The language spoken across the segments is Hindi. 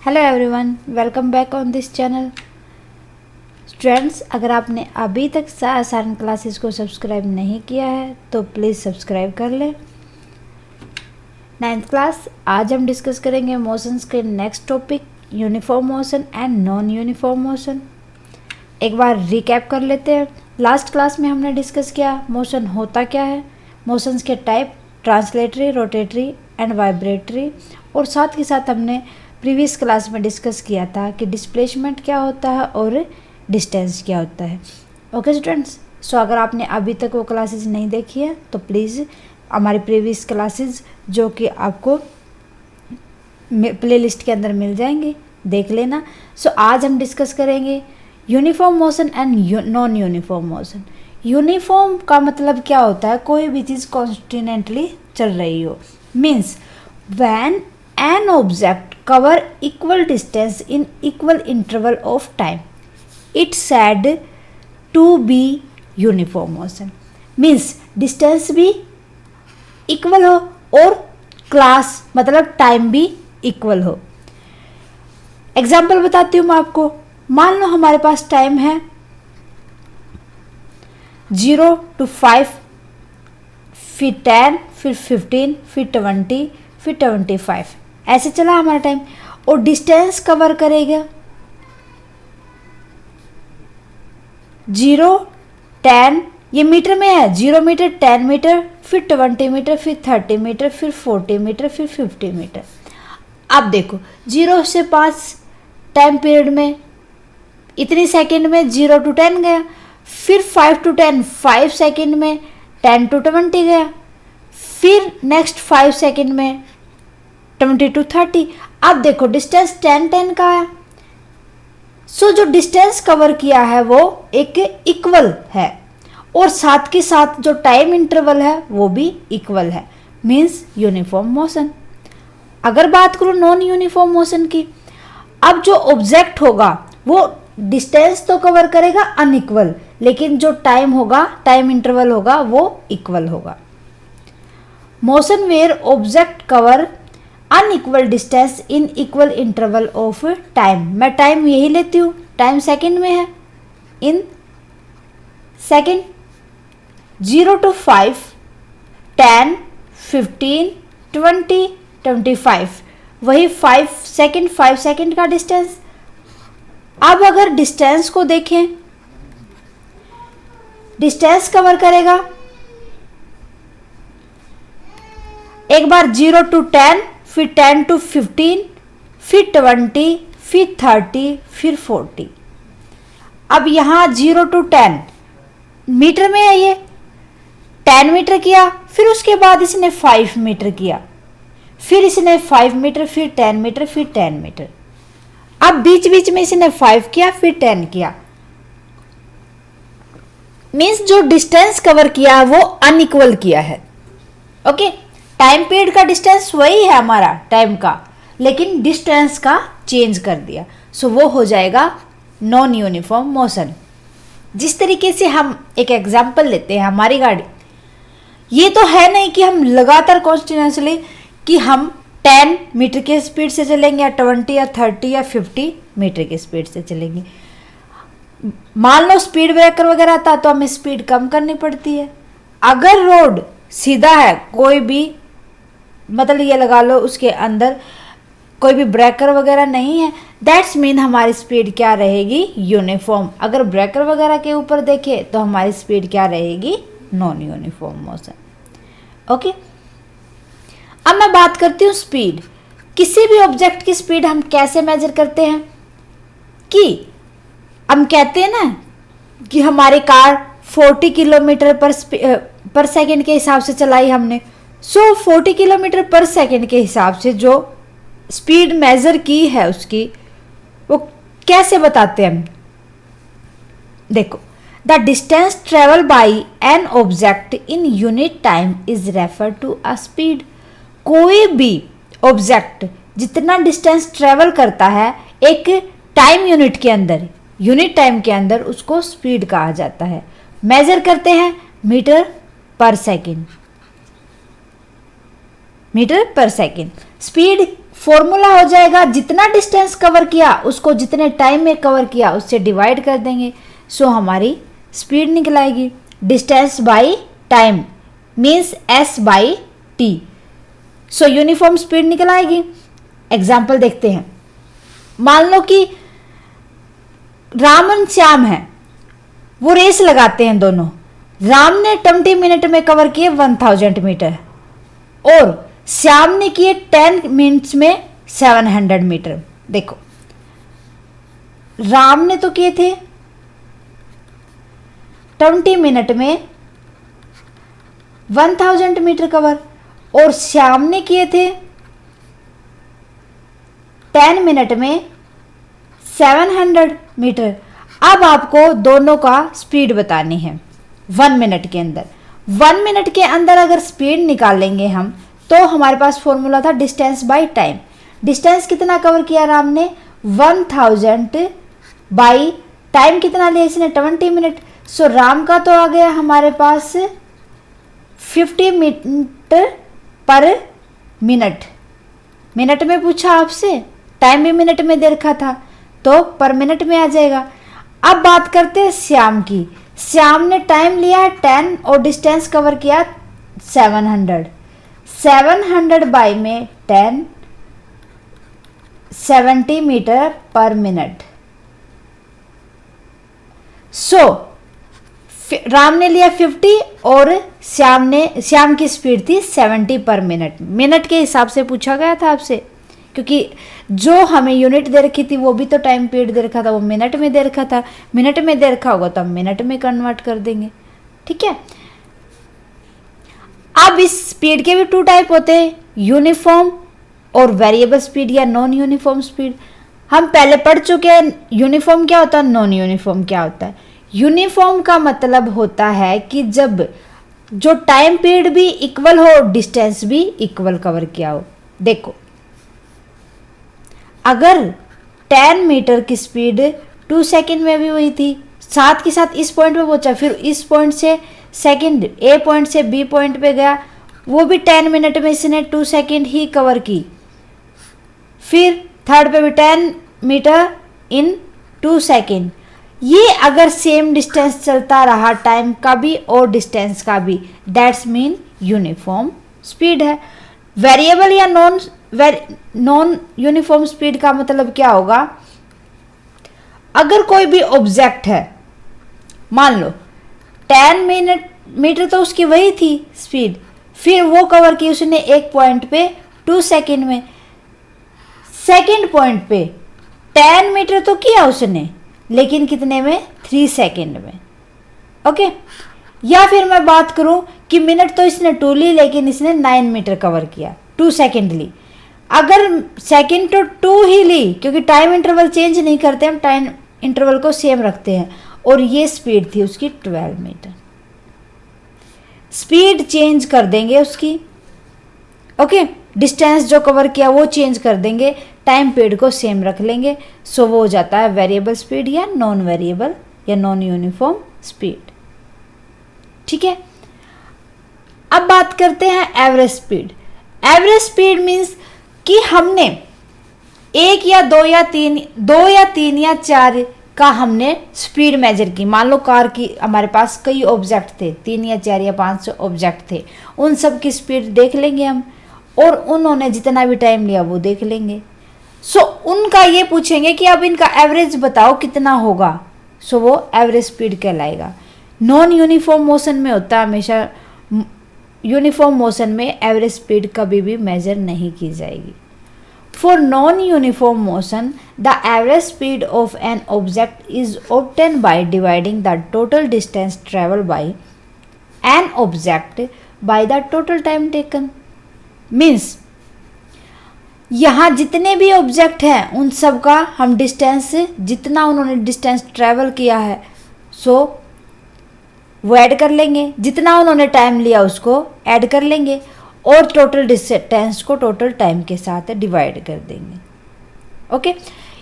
Hello everyone, welcome back on this channel. Students, अगर आपने अभी तक आसान क्लासेस को सब्सक्राइब नहीं किया है तो प्लीज़ सब्सक्राइब कर लें। 9th क्लास, आज हम डिस्कस करेंगे मोशंस के next topic uniform motion and non uniform motion. एक बार रिकैप कर लेते हैं। लास्ट क्लास में हमने डिस्कस किया मोशन होता क्या है, मोशंस के type, translatory, rotatory and vibratory, और साथ ही साथ हमने प्रीवियस क्लास में डिस्कस किया था कि डिस्प्लेसमेंट क्या होता है और डिस्टेंस क्या होता है। ओके स्टूडेंट्स, सो अगर आपने अभी तक वो क्लासेस नहीं देखी है तो प्लीज़ हमारी प्रीवियस क्लासेस जो कि आपको प्लेलिस्ट के अंदर मिल जाएंगी, देख लेना। सो आज हम डिस्कस करेंगे uniform motion and non uniform motion. Uniform का मतलब क्या होता है, कोई भी चीज़ कॉन्स्टिनेंटली चल रही हो, means when an object cover equal distance in equal interval of time, it's said to be uniform motion। means distance भी equal हो और class मतलब time भी equal हो। एग्जाम्पल बताती हूँ मैं आपको। मान लो हमारे पास टाइम है 0 to 5, फिर 10, फिर 15, फिर 20, फिर 25, ऐसे चला हमारा टाइम, और डिस्टेंस कवर करेगा 0, 10, ये मीटर में है, 0 मीटर, 10 मीटर, फिर 20 मीटर, फिर 30 मीटर, फिर 40 मीटर, फिर 50 मीटर। अब देखो 0 से 5 टाइम पीरियड में इतनी सेकंड में 0 to 10 गया, फिर 5 to 10 5 सेकंड में 10 to 20 गया, फिर नेक्स्ट 5 सेकंड में 20 to 30। अब देखो डिस्टेंस 10 का है। सो जो डिस्टेंस कवर किया है वो एक इक्वल है, और साथ के साथ जो टाइम इंटरवल है वो भी इक्वल है, मीन्स यूनिफॉर्म मोशन। अगर बात करूँ नॉन यूनिफॉर्म मोशन की, अब जो ऑब्जेक्ट होगा वो डिस्टेंस तो कवर करेगा अनइक्वल, लेकिन जो टाइम होगा, टाइम इंटरवल होगा, वो इक्वल होगा। Motion where object cover unequal distance in equal interval of time. मैं टाइम यही लेती हूँ, टाइम सेकंड में है, इन सेकंड। 0 to 5, 10, 15, 20, 25, वही 5 सेकंड का डिस्टेंस। अब अगर डिस्टेंस को देखें, डिस्टेंस कवर करेगा एक बार 0 to 10, फिर 10 to 15, फिर 20, फिर 30, फिर 40। अब यहाँ 0 to 10 मीटर में है, ये 10 मीटर किया, फिर उसके बाद इसने 5 मीटर किया, फिर इसने 5 मीटर, फिर 10 मीटर, फिर 10 मीटर। अब बीच बीच में इसने 5 किया, फिर 10 किया, मीन्स जो डिस्टेंस कवर किया वो अनइक्वल किया है। ओके, टाइम पीरियड का डिस्टेंस वही है हमारा टाइम का, लेकिन डिस्टेंस का चेंज कर दिया, सो वो हो जाएगा नॉन यूनिफॉर्म मोशन। जिस तरीके से हम एक एग्जांपल लेते हैं, हमारी गाड़ी, ये तो है नहीं कि हम लगातार कॉन्टिन्यूसली कि हम 10 मीटर के स्पीड से चलेंगे या 20 या 30 या 50 मीटर की स्पीड से चलेंगे। मान लो स्पीड ब्रेकर वगैरह आता तो हमें स्पीड कम करनी पड़ती है। अगर रोड सीधा है, कोई भी मतलब ये लगा लो उसके अंदर कोई भी ब्रेकर वगैरह नहीं है, दैट्स मीन हमारी स्पीड क्या रहेगी, यूनिफॉर्म। अगर ब्रेकर वगैरह के ऊपर देखे तो हमारी स्पीड क्या रहेगी, नॉन यूनिफॉर्म मोशन। ओके, अब मैं बात करती हूँ स्पीड। किसी भी ऑब्जेक्ट की स्पीड हम कैसे मेजर करते हैं, कि हम कहते हैं ना कि हमारी कार 40 किलोमीटर पर सेकेंड के हिसाब से चलाई हमने। सो 40 किलोमीटर पर सेकेंड के हिसाब से जो स्पीड मेजर की है उसकी, वो कैसे बताते हैं हम, देखो, the distance travel by an object in unit time is refer to a speed. कोई भी ऑब्जेक्ट जितना डिस्टेंस ट्रेवल करता है एक टाइम यूनिट के अंदर, यूनिट टाइम के अंदर, उसको स्पीड कहा जाता है। मेजर करते हैं मीटर पर सेकेंड, मीटर पर सेकेंड। स्पीड फॉर्मूला हो जाएगा जितना डिस्टेंस कवर किया उसको जितने टाइम में कवर किया उससे डिवाइड कर देंगे। सो हमारी स्पीड निकल आएगी। Distance by time means s by T. So uniform speed निकल आएगी। एग्जाम्पल देखते हैं। मान लो कि राम और श्याम है, वो रेस लगाते हैं दोनों। राम ने 20 मिनट में कवर किए 1000 मीटर और श्याम ने किए 10 मिनट्स में 700 मीटर। देखो राम ने तो किए थे 20 मिनट में 1000 मीटर कवर और श्याम ने किए थे 10 मिनट में 700 मीटर। अब आपको दोनों का स्पीड बतानी है 1 मिनट के अंदर। 1 मिनट के अंदर अगर स्पीड निकालेंगे हम तो हमारे पास फॉर्मूला था डिस्टेंस बाय टाइम। डिस्टेंस कितना कवर किया राम ने 1000 बाई टाइम कितना लिया इसने 20 मिनट। सो राम का तो आ गया हमारे पास 50 मीटर पर मिनट। मिनट में पूछा आपसे, टाइम भी मिनट में दे रखा था तो पर मिनट में आ जाएगा। अब बात करते हैं श्याम की। श्याम ने टाइम लिया है 10 और डिस्टेंस कवर किया 700। 700 बाई में 10 70 मीटर पर मिनट। सो राम ने लिया 50 और श्याम की स्पीड थी 70 पर मिनट। मिनट के हिसाब से पूछा गया था आपसे, क्योंकि जो हमें यूनिट दे रखी थी वो भी तो टाइम पीरियड दे रखा था, वो मिनट में दे रखा था। मिनट में दे रखा होगा तो हम मिनट में कन्वर्ट कर देंगे। ठीक है। अब इस स्पीड के भी 2 टाइप होते हैं, यूनिफॉर्म और वेरिएबल स्पीड या नॉन यूनिफॉर्म स्पीड। हम पहले पढ़ चुके हैं यूनिफॉर्म क्या होता है, नॉन यूनिफॉर्म क्या होता है। यूनिफॉर्म का मतलब होता है कि जब जो टाइम पीरियड भी इक्वल हो, डिस्टेंस भी इक्वल कवर किया हो। देखो अगर 10 मीटर की स्पीड 2 सेकंड में भी हुई थी, साथ के साथ इस पॉइंट पे पहुंचा, फिर इस पॉइंट से सेकंड ए पॉइंट से बी पॉइंट पे गया, वो भी 10 मिनट में इसने 2 सेकंड ही कवर की। फिर थर्ड पे भी 10 मीटर इन 2 सेकंड। ये अगर सेम डिस्टेंस चलता रहा टाइम का भी और डिस्टेंस का भी, दैट्स मीन यूनिफॉर्म स्पीड है। वेरिएबल या नॉन यूनिफॉर्म स्पीड का मतलब क्या होगा, अगर कोई भी ऑब्जेक्ट है, मान लो 10 मीटर तो उसकी वही थी स्पीड, फिर वो कवर की उसने एक पॉइंट पे 2 सेकंड में, सेकंड पॉइंट पे 10 मीटर तो किया उसने, लेकिन कितने में 3 सेकंड में। ओके। या फिर मैं बात करूं कि मिनट तो इसने 2 ली, लेकिन इसने 9 मीटर कवर किया, 2 सेकंड ली। अगर सेकंड तो 2 ही ली, क्योंकि टाइम इंटरवल चेंज नहीं करते, हम टाइम इंटरवल को सेम रखते हैं, और ये स्पीड थी उसकी 12 मीटर। स्पीड चेंज कर देंगे उसकी। ओके। डिस्टेंस जो कवर किया वो चेंज कर देंगे, टाइम पीरियड को सेम रख लेंगे। सो वो हो जाता है वेरिएबल स्पीड या नॉन वेरिएबल या नॉन यूनिफॉर्म स्पीड। ठीक है। अब बात करते हैं average speed. Average speed means कि हमने 1 या 2 या 3 या 4 का हमने स्पीड मेजर की। मान लो कार की हमारे पास कई ऑब्जेक्ट थे, 3 या 4 या 5 ऑब्जेक्ट थे, उन सब की स्पीड देख लेंगे हम, और उन्होंने जितना भी टाइम लिया वो देख लेंगे। सो उनका ये पूछेंगे कि अब इनका एवरेज बताओ कितना होगा, सो वो एवरेज स्पीड कहलाएगा। नॉन यूनिफॉर्म मोशन में होता है हमेशा, यूनिफॉर्म मोशन में एवरेज स्पीड कभी भी मेजर नहीं की जाएगी। For non uniform motion the average speed of an object is obtain by dividing the total distance travel by an object by the total time taken. Means यहाँ जितने भी ऑब्जेक्ट हैं उन सब का हम डिस्टेंस, जितना उन्होंने डिस्टेंस ट्रेवल किया है सो वो ऐड कर लेंगे, जितना उन्होंने टाइम लिया उसको ऐड कर लेंगे, और टोटल डिस्टेंस को टोटल टाइम के साथ डिवाइड कर देंगे। ओके।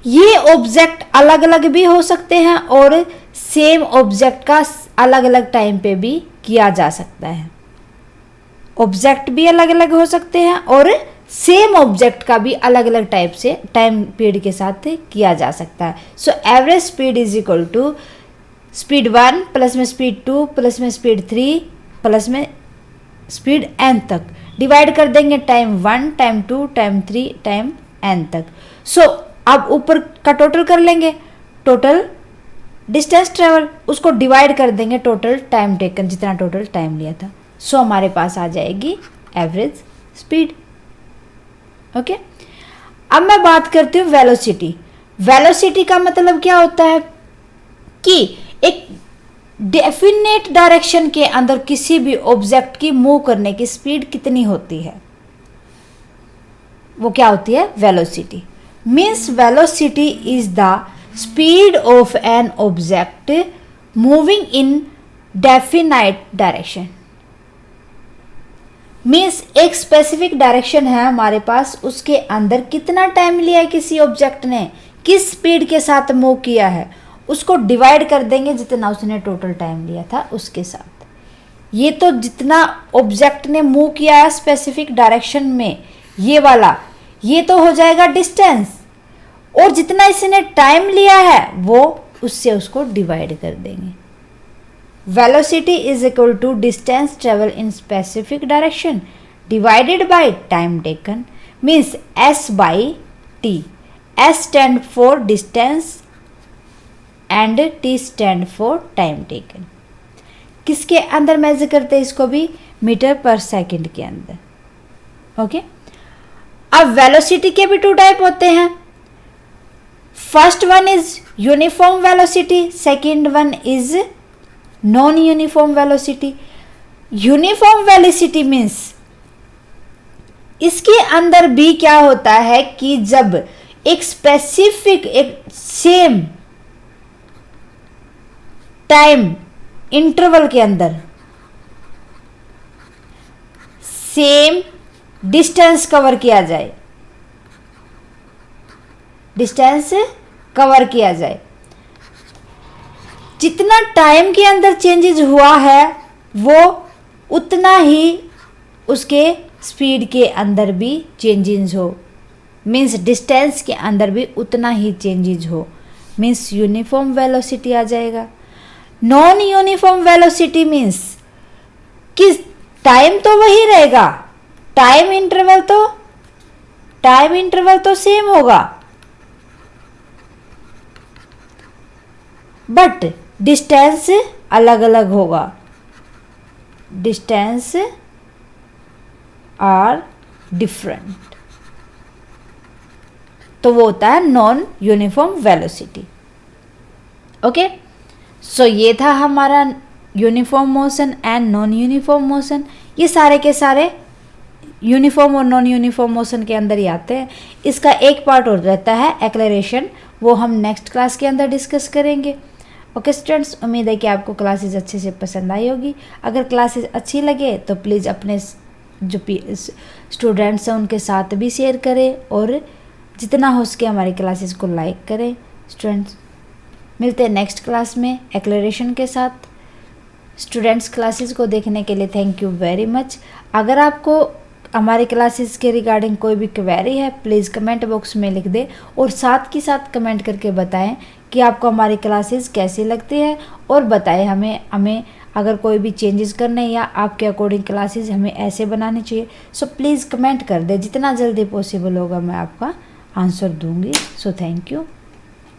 ये ऑब्जेक्ट अलग अलग भी हो सकते हैं और सेम ऑब्जेक्ट का अलग अलग टाइम पे भी किया जा सकता है। ऑब्जेक्ट भी अलग अलग हो सकते हैं और सेम ऑब्जेक्ट का भी अलग अलग टाइप से टाइम पीरियड के साथ किया जा सकता है। So average speed is equal to speed 1 plus में स्पीड 2 प्लस में स्पीड 3 प्लस में स्पीड n तक, डिवाइड कर देंगे time 1 time 2 time 3 time n तक। सो अब ऊपर का टोटल कर लेंगे, टोटल डिस्टेंस ट्रेवल, उसको डिवाइड कर देंगे टोटल टाइम टेकन, जितना टोटल टाइम लिया था। सो हमारे पास आ जाएगी एवरेज स्पीड। ओके, अब मैं बात करती हूँ वेलोसिटी। वेलोसिटी का मतलब क्या होता है कि एक डेफिनेट डायरेक्शन के अंदर किसी भी ऑब्जेक्ट की मूव करने की स्पीड कितनी होती है, वो क्या होती है, velocity. Means velocity is the speed of an object moving in definite direction. Means एक स्पेसिफिक डायरेक्शन है हमारे पास, उसके अंदर कितना टाइम लिया है किसी ऑब्जेक्ट ने, किस स्पीड के साथ मूव किया है, उसको डिवाइड कर देंगे जितना उसने टोटल टाइम लिया था उसके साथ। ये तो जितना ऑब्जेक्ट ने मूव किया है स्पेसिफिक डायरेक्शन में, ये वाला, ये तो हो जाएगा डिस्टेंस, और जितना इसने टाइम लिया है वो उससे उसको डिवाइड कर देंगे। Velocity is equal to distance travel in specific direction divided by time taken, means s by t। s stand for distance and t stand for time taken. किसके अंदर मेजर करते हैं इसको भी, मीटर पर सेकंड के अंदर। ओके, अब वेलोसिटी के भी 2 टाइप होते हैं। First one is uniform velocity, second one is non uniform velocity. Uniform velocity means इसके अंदर भी क्या होता है कि जब एक स्पेसिफिक एक सेम टाइम इंटरवल के अंदर सेम डिस्टेंस कवर किया जाए, डिस्टेंस कवर किया जाए, जितना टाइम के अंदर चेंजेस हुआ है वो उतना ही उसके स्पीड के अंदर भी चेंजेस हो, मीन्स डिस्टेंस के अंदर भी उतना ही चेंजेस हो, मीन्स यूनिफॉर्म वेलोसिटी आ जाएगा। नॉन यूनिफॉर्म वेलोसिटी मीन्स कि टाइम तो वही रहेगा, टाइम इंटरवल तो सेम होगा, बट डिस्टेंस अलग अलग होगा, डिस्टेंस आर डिफरेंट, तो वो होता है नॉन यूनिफॉर्म वेलोसिटी। ओके, सो ये था हमारा uniform motion and non uniform motion. ये सारे के सारे यूनिफॉर्म और नॉन यूनिफॉर्म मोशन के अंदर ही आते हैं। इसका एक पार्ट और रहता है एक्लेरेशन, वो हम नेक्स्ट क्लास के अंदर डिस्कस करेंगे। ओके स्टूडेंट्स, उम्मीद है कि आपको क्लासेस अच्छे से पसंद आई होगी। अगर क्लासेस अच्छी लगे तो प्लीज़ अपने जो स्टूडेंट्स हैं उनके साथ भी शेयर करें, और जितना हो सके हमारी क्लासेस को लाइक करें। स्टूडेंट्स, मिलते हैं नेक्स्ट क्लास में एक्लेरेशन के साथ। स्टूडेंट्स, क्लासेस को देखने के लिए थैंक यू वेरी मच। अगर आपको हमारी क्लासेस के रिगार्डिंग कोई भी क्वेरी है, प्लीज़ कमेंट बॉक्स में लिख दें, और साथ के साथ कमेंट करके बताएं कि आपको हमारी क्लासेस कैसी लगती है, और बताएं हमें अगर कोई भी चेंजेस करने या आपके अकॉर्डिंग क्लासेस हमें ऐसे बनानी चाहिए। सो प्लीज़ कमेंट कर दें, जितना जल्दी पॉसिबल होगा मैं आपका आंसर दूंगी। So thank you.